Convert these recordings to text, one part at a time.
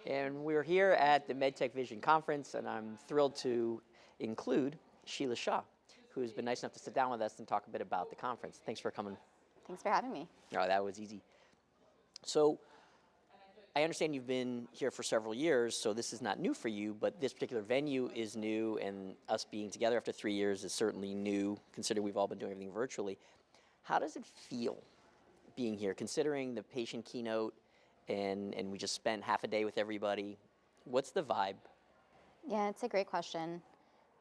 And we're here at the MedtechVISION conference, and I'm thrilled to include Sheila Shah, who's been nice enough to sit down with us and talk a bit about the conference. Thanks for coming. Thanks for having me. Oh, that was easy. So I understand you've been here for several years, so this is not new for you, but this particular venue is new, and us being together after 3 years is certainly new, considering we've all been doing everything virtually. How does it feel being here, considering the patient keynote, and we just spent half a day with everybody? What's the vibe? Yeah, it's a great question.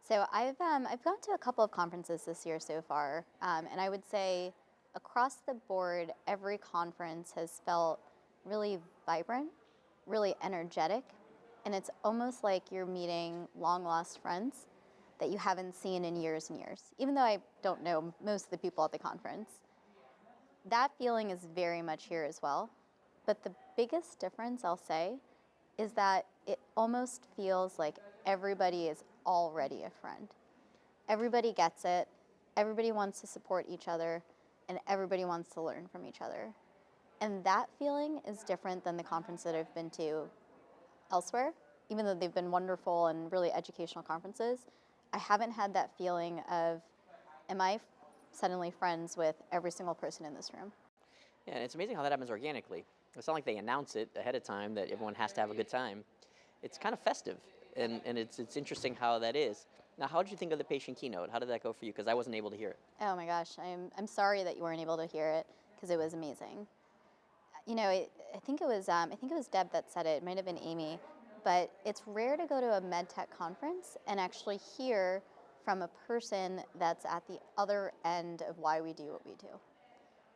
So I've gone to a couple of conferences this year so far, and I would say across the board, every conference has felt really vibrant, really energetic, and it's almost like you're meeting long-lost friends that you haven't seen in years and years, even though I don't know most of the people at the conference. That feeling is very much here as well. But the biggest difference, I'll say, is that it almost feels like everybody is already a friend. Everybody gets it, everybody wants to support each other, and everybody wants to learn from each other. And that feeling is different than the conference that I've been to elsewhere. Even though they've been wonderful and really educational conferences, I haven't had that feeling of, am I suddenly friends with every single person in this room? Yeah, and it's amazing how that happens organically. It's not like they announce it ahead of time that everyone has to have a good time. It's kind of festive, and it's interesting how that is. Now, how did you think of the patient keynote? How did that go for you? Because I wasn't able to hear it. Oh my gosh, I'm sorry that you weren't able to hear it because it was amazing. You know, I think it was Deb that said it. It might have been Amy, but it's rare to go to a med tech conference and actually hear from a person that's at the other end of why we do what we do,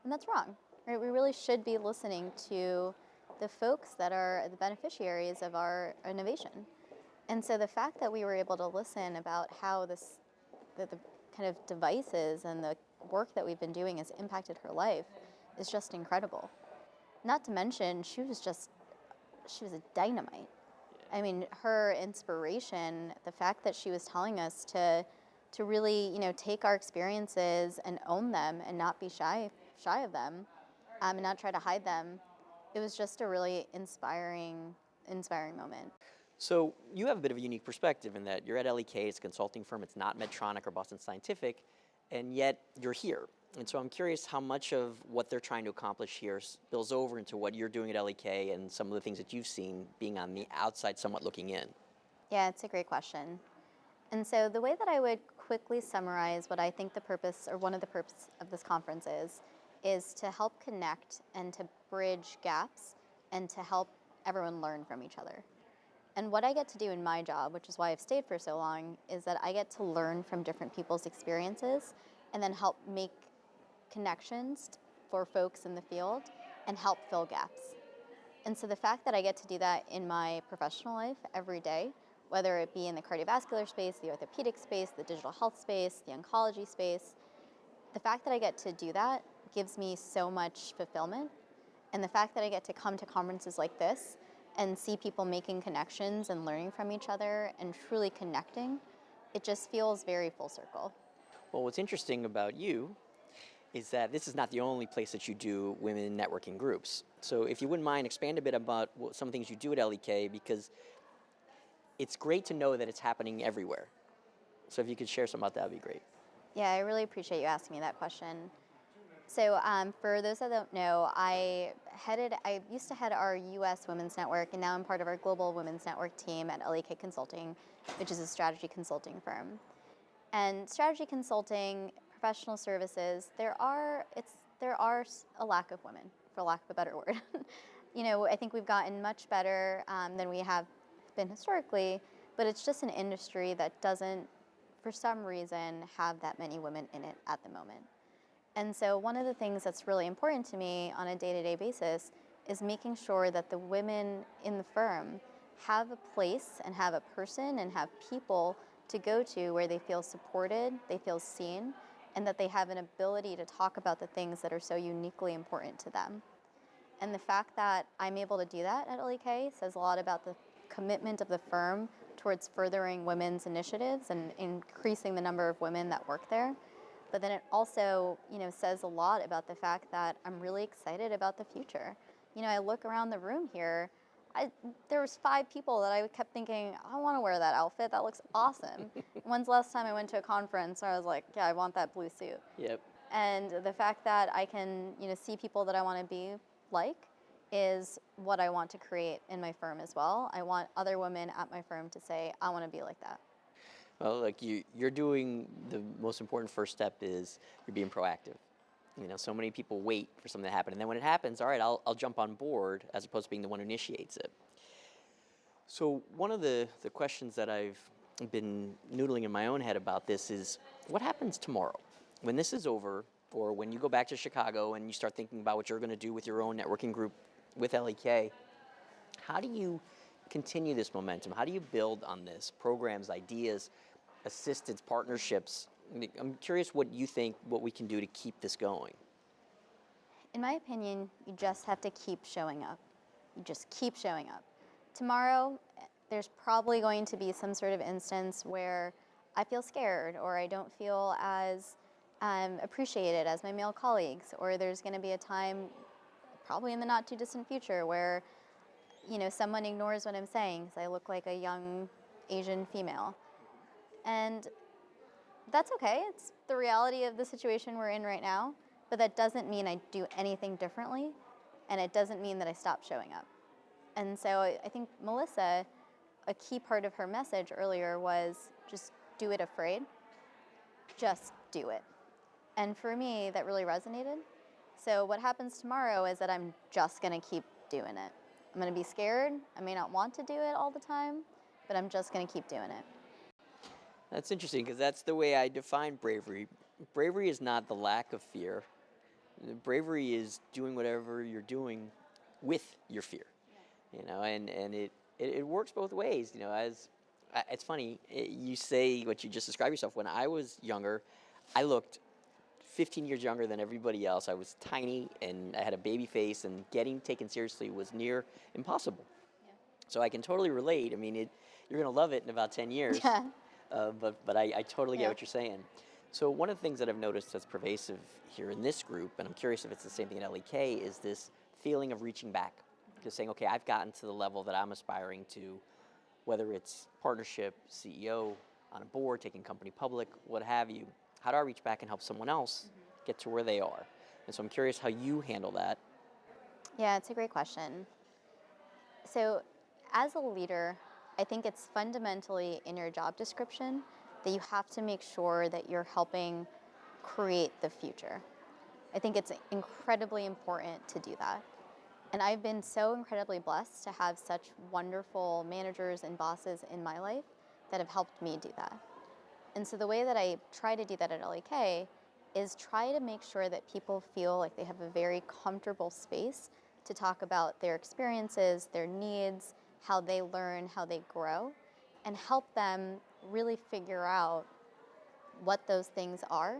and that's wrong. Right? We really should be listening to the folks that are the beneficiaries of our innovation. And so the fact that we were able to listen about how the kind of devices and the work that we've been doing has impacted her life is just incredible. Not to mention, she was a dynamite. I mean, her inspiration, the fact that she was telling us to really, take our experiences and own them and not be shy of them, and not try to hide them. It was just a really inspiring moment. So you have a bit of a unique perspective in that you're at LEK, it's a consulting firm, it's not Medtronic or Boston Scientific, and yet you're here. And so I'm curious how much of what they're trying to accomplish here spills over into what you're doing at LEK and some of the things that you've seen being on the outside, somewhat looking in. Yeah, it's a great question. And so the way that I would quickly summarize what I think the purpose, or one of the purposes of this conference is to help connect and to bridge gaps and to help everyone learn from each other. And what I get to do in my job, which is why I've stayed for so long, is that I get to learn from different people's experiences and then help make connections for folks in the field and help fill gaps. And so the fact that I get to do that in my professional life every day, whether it be in the cardiovascular space, the orthopedic space, the digital health space, the oncology space, the fact that I get to do that gives me so much fulfillment. And the fact that I get to come to conferences like this and see people making connections and learning from each other and truly connecting, it just feels very full circle. Well, what's interesting about you is that this is not the only place that you do women networking groups. So if you wouldn't mind, expand a bit about some things you do at LEK, because it's great to know that it's happening everywhere. So if you could share some about that, would be great. Yeah, I really appreciate you asking me that question. So for those that don't know, I used to head our U.S. Women's Network, and now I'm part of our Global Women's Network team at LEK Consulting, which is a strategy consulting firm. And strategy consulting, professional services, there are a lack of women, for lack of a better word. I think we've gotten much better than we have been historically, but it's just an industry that doesn't, for some reason, have that many women in it at the moment. And so one of the things that's really important to me on a day-to-day basis is making sure that the women in the firm have a place and have a person and have people to go to where they feel supported, they feel seen, and that they have an ability to talk about the things that are so uniquely important to them. And the fact that I'm able to do that at LEK says a lot about the commitment of the firm towards furthering women's initiatives and increasing the number of women that work there. But then it also, says a lot about the fact that I'm really excited about the future. I look around the room here. There was 5 people that I kept thinking, I want to wear that outfit. That looks awesome. When's the last time I went to a conference where I was like, yeah, I want that blue suit. Yep. And the fact that I can, see people that I want to be like is what I want to create in my firm as well. I want other women at my firm to say, I want to be like that. Well, like you're doing the most important first step is you're being proactive. So many people wait for something to happen, and then when it happens, all right, I'll jump on board, as opposed to being the one who initiates it. So one of the questions that I've been noodling in my own head about this is, what happens tomorrow? When this is over, or when you go back to Chicago and you start thinking about what you're going to do with your own networking group with LEK, how do you continue this momentum? How do you build on this? Programs, ideas, assistance, partnerships. I'm curious what you think, what we can do to keep this going. In my opinion, you just have to keep showing up. You just keep showing up. Tomorrow, there's probably going to be some sort of instance where I feel scared, or I don't feel as appreciated as my male colleagues, or there's going to be a time, probably in the not too distant future, where someone ignores what I'm saying because I look like a young Asian female. And that's okay. It's the reality of the situation we're in right now, but that doesn't mean I do anything differently, and it doesn't mean that I stop showing up. And so I think Melissa, a key part of her message earlier was just do it afraid. Just do it. And for me, that really resonated. So what happens tomorrow is that I'm just going to keep doing it. I'm going to be scared. I may not want to do it all the time, but I'm just going to keep doing it. That's interesting, because that's the way I define bravery. Bravery is not the lack of fear. Bravery is doing whatever you're doing with your fear. And it works both ways. As it's funny, you say what you just described yourself. When I was younger, I looked 15 years younger than everybody else. I was tiny and I had a baby face, and getting taken seriously was near impossible. Yeah. So I can totally relate. You're going to love it in about 10 years. Yeah. But I totally get Yeah. what you're saying. So one of the things that I've noticed that's pervasive here in this group, and I'm curious if it's the same thing at LEK, is this feeling of reaching back. Just saying, okay, I've gotten to the level that I'm aspiring to, whether it's partnership, CEO, on a board, taking company public, what have you. How do I reach back and help someone else get to where they are? And so I'm curious how you handle that. Yeah, it's a great question. So, as a leader, I think it's fundamentally in your job description that you have to make sure that you're helping create the future. I think it's incredibly important to do that. And I've been so incredibly blessed to have such wonderful managers and bosses in my life that have helped me do that. And so the way that I try to do that at LEK is try to make sure that people feel like they have a very comfortable space to talk about their experiences, their needs, how they learn, how they grow, and help them really figure out what those things are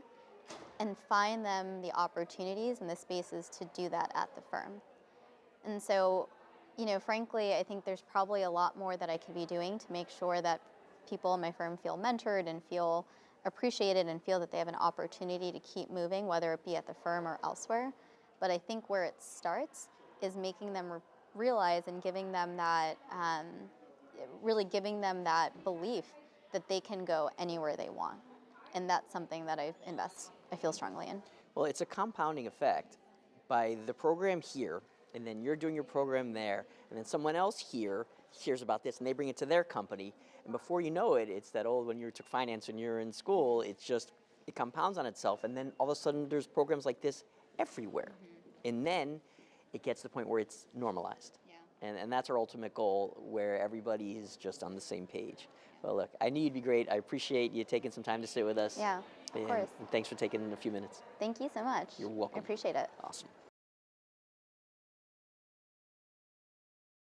and find them the opportunities and the spaces to do that at the firm. And so, frankly, I think there's probably a lot more that I could be doing to make sure that people in my firm feel mentored and feel appreciated and feel that they have an opportunity to keep moving, whether it be at the firm or elsewhere. But I think where it starts is making them realize and giving them that, really giving them that belief that they can go anywhere they want. And that's something that I feel strongly in. Well, it's a compounding effect. By the program here, and then you're doing your program there, and then someone else here hears about this and they bring it to their company, and before you know it, it's that old when you took finance when you're in school, it compounds on itself, and then all of a sudden there's programs like this everywhere. And then it gets to the point where it's normalized. Yeah. And that's our ultimate goal, where everybody is just on the same page. Well, look, I knew you'd be great. I appreciate you taking some time to sit with us. Yeah, of course. And thanks for taking a few minutes. Thank you so much. You're welcome. I appreciate it. Awesome.